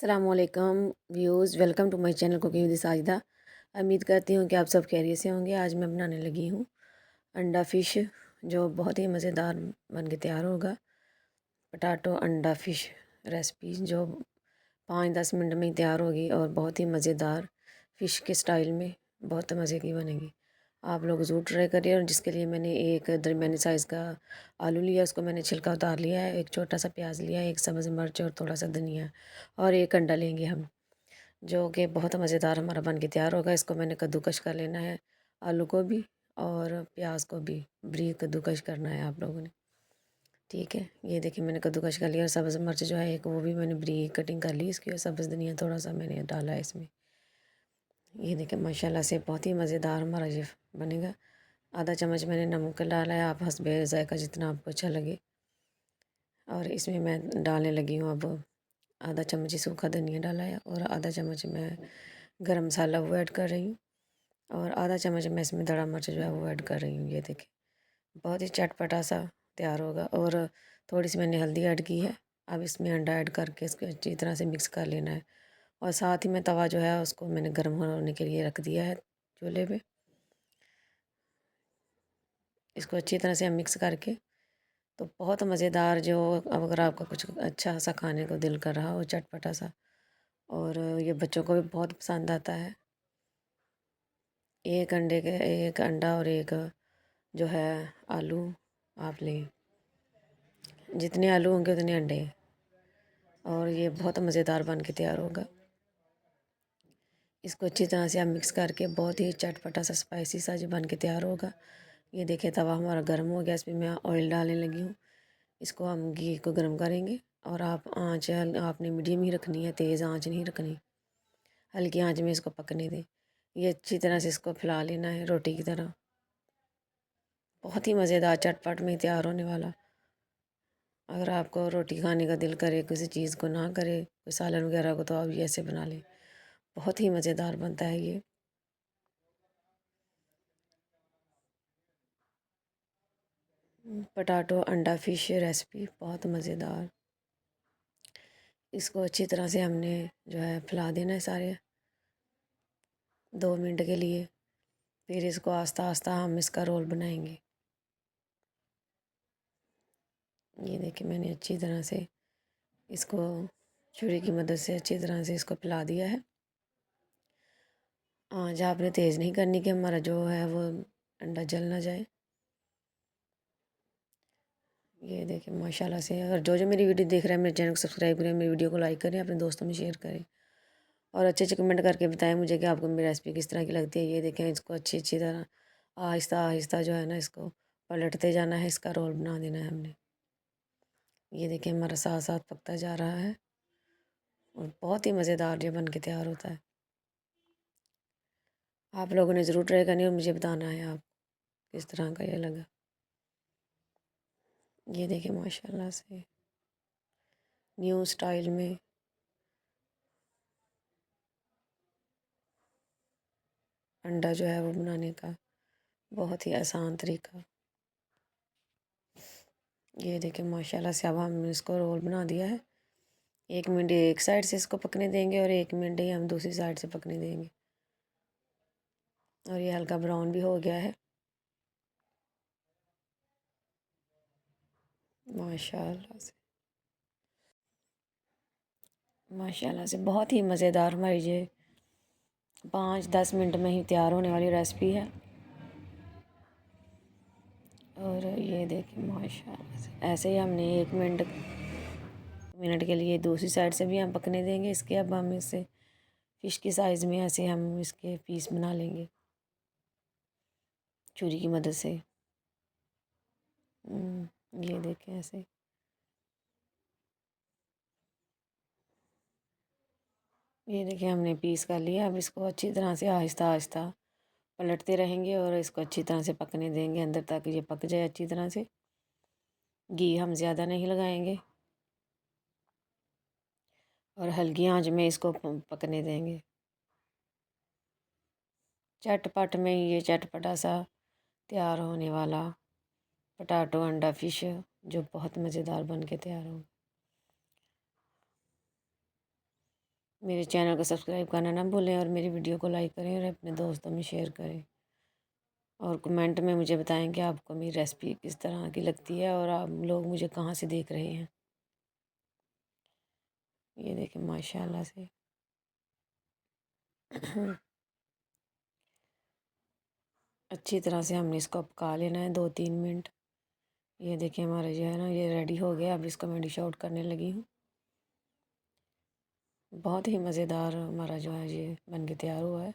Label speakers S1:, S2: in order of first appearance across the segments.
S1: अस्सलाम वालेकुम views, welcome to my channel cooking with Sajida. उम्मीद करती हूँ कि आप सब खैरियत से होंगे। आज मैं बनाने लगी हूँ अंडा फ़िश, जो बहुत ही मज़ेदार बन के तैयार होगा। पटाटो अंडा फ़िश रेसिपी जो 5-10 मिनट में ही तैयार होगी और बहुत ही मज़ेदार फ़िश के स्टाइल में बहुत मज़े की बनेगी। आप लोग ज़रूर ट्राई करिए। और जिसके लिए मैंने एक दरमियानी साइज़ का आलू लिया, उसको मैंने छिलका उतार लिया है। एक छोटा सा प्याज लिया है, एक सब्ज़ मिर्च और थोड़ा सा धनिया, और एक अंडा लेंगे हम, जो कि बहुत मज़ेदार हमारा बन के तैयार होगा। इसको मैंने कद्दूकश कर लेना है, आलू को भी और प्याज को भी बारीक कद्दूकश करना है आप लोगों ने। ठीक है, ये देखिए मैंने कद्दूकश कर लिया। और सब्ज़ मिर्च जो है एक, वो भी मैंने बारीक कटिंग कर ली इसकी। और सब्ज़ धनिया थोड़ा सा मैंने डाला है इसमें। ये देखिए माशाल्लाह से बहुत ही मज़ेदार हमारा ये बनेगा। आधा चम्मच मैंने नमक डाला है, आप हस्बे ज़ायक़ा जितना आपको अच्छा लगे। और इसमें मैं डालने लगी हूँ अब आधा चम्मच ही सूखा धनिया डाला है, और आधा चम्मच मैं गरम मसाला वो ऐड कर रही हूँ, और आधा चम्मच मैं इसमें दड़ा मिर्च जो है वो ऐड कर रही हूँ। ये देखिए बहुत ही चटपटा सा तैयार होगा। और थोड़ी सी मैंने हल्दी ऐड की है। अब इसमें अंडा ऐड करके इसको अच्छी तरह से मिक्स कर लेना है। और साथ ही में तवा जो है उसको मैंने गर्म होने के लिए रख दिया है चूल्हे पे। इसको अच्छी तरह से हम मिक्स करके, तो बहुत मज़ेदार जो, अब अगर आपका कुछ अच्छा सा खाने को दिल कर रहा हो चटपटा सा, और ये बच्चों को भी बहुत पसंद आता है। एक अंडा और एक जो है आलू आप लें, जितने आलू होंगे उतने अंडे, और ये बहुत मज़ेदार बन के तैयार होगा। इसको अच्छी तरह से आप मिक्स करके बहुत ही चटपटा सा स्पाइसी सा जो बन के तैयार होगा। ये देखिए तवा हमारा गर्म हो गया, इसमें मैं ऑयल डालने लगी हूँ। इसको हम घी को गर्म करेंगे, और आप आँच आपने मीडियम ही रखनी है, तेज़ आँच नहीं रखनी। हल्की आँच में इसको पकने दें। ये अच्छी तरह से इसको फैला लेना है रोटी की तरह। बहुत ही मज़ेदार चटपट में तैयार होने वाला। अगर आपको रोटी खाने का दिल करे, किसी चीज़ को ना करे, कोई सालन वगैरह को, तो आप ये ऐसे बना लें। बहुत ही मज़ेदार बनता है ये। पटाटो अंडा फ़िश रेसिपी बहुत मज़ेदार। इसको अच्छी तरह से हमने जो है फैला देना है सारे 2 मिनट के लिए। फिर इसको आस्ता आस्ता हम इसका रोल बनाएंगे। ये देखिए मैंने अच्छी तरह से इसको छुरी की मदद से अच्छी तरह से इसको फैला दिया है। आँच आपने तेज़ नहीं करनी कि हमारा जो है वो अंडा जल ना जाए। ये देखिए माशाल्लाह से। और जो जो मेरी वीडियो देख रहे हैं, मेरे चैनल को सब्सक्राइब करें, मेरी वीडियो को लाइक करें, अपने दोस्तों में शेयर करें, और अच्छे अच्छे कमेंट करके बताएं मुझे कि आपको मेरी रेसिपी किस तरह की लगती है। ये देखें इसको अच्छी अच्छी तरह आहिस्ता आहिस्ता जो है ना, इसको पलटते जाना है, इसका रोल बना देना है हमने। ये देखिए हमारा साथ साथ पकता जा रहा है, और बहुत ही मज़ेदार ये बन के तैयार होता है। आप लोगों ने ज़रूर ट्राई करनी, और मुझे बताना है आप किस तरह का ये लगा। ये देखिए माशाल्लाह से न्यू स्टाइल में अंडा जो है वो बनाने का बहुत ही आसान तरीका। ये देखिए माशाल्लाह से अब हमने इसको रोल बना दिया है। 1 मिनट एक साइड से इसको पकने देंगे, और 1 मिनट ही हम दूसरी साइड से पकने देंगे। और ये हल्का ब्राउन भी हो गया है माशाल्लाह से। माशाल्लाह से बहुत ही मज़ेदार हमारी ये 5-10 मिनट में ही तैयार होने वाली रेसिपी है। और ये देखिए माशाल्लाह से ऐसे ही हमने 1 मिनट के लिए दूसरी साइड से भी हम पकने देंगे इसके। अब हम इसे फ़िश की साइज़ में ऐसे हम इसके पीस बना लेंगे छुरी की मदद से। ये देखें ऐसे। ये देखिए हमने पीस कर लिया। अब इसको अच्छी तरह से आहिस्ता आहिस्ता पलटते रहेंगे, और इसको अच्छी तरह से पकने देंगे अंदर तक ये पक जाए अच्छी तरह से। घी हम ज़्यादा नहीं लगाएंगे, और हल्की आंच में इसको पकने देंगे। चटपट में ये चटपटा सा तैयार होने वाला पटाटो अंडा फ़िश, जो बहुत मज़ेदार बन के तैयार हो। میرے چینل کو سبسکرائب کرنا نہ بھولیں اور میری ویڈیو کو لائک کریں اور اپنے دوستوں میں شیئر کریں، اور کمنٹ میں مجھے بتائیں کہ آپ کو میری ریسپی کس طرح کی لگتی ہے اور آپ لوگ مجھے کہاں سے دیکھ رہے ہیں۔ یہ دیکھیں ماشاءاللہ سے اچھی طرح سے ہم نے اس کو پکا لینا ہے 2-3 منٹ۔ یہ دیکھیں ہمارا جو ہے نا یہ ریڈی ہو گیا، اب اس کو میں ڈش آؤٹ کرنے لگی ہوں۔ بہت ہی مزیدار ہمارا جو ہے یہ بن کے تیار ہوا ہے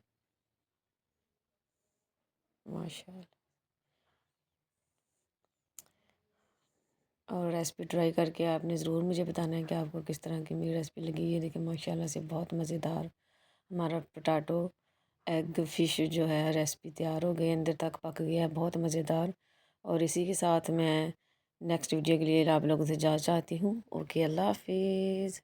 S1: ماشاءاللہ۔ اور ریسپی ٹرائی کر کے آپ نے ضرور مجھے بتانا ہے کہ آپ کو کس طرح کی میری ریسپی لگی۔ یہ دیکھیں ماشاءاللہ سے بہت مزیدار ہمارا پٹاٹو ایگ فش جو ہے ریسپی تیار ہو گئی، اندر تک پک گیا ہے، بہت مزیدار۔ اور اسی کے ساتھ میں نیکسٹ ویڈیو کے لیے آپ لوگوں سے اجازت چاہتی ہوں۔ اوکے، اللہ حافظ۔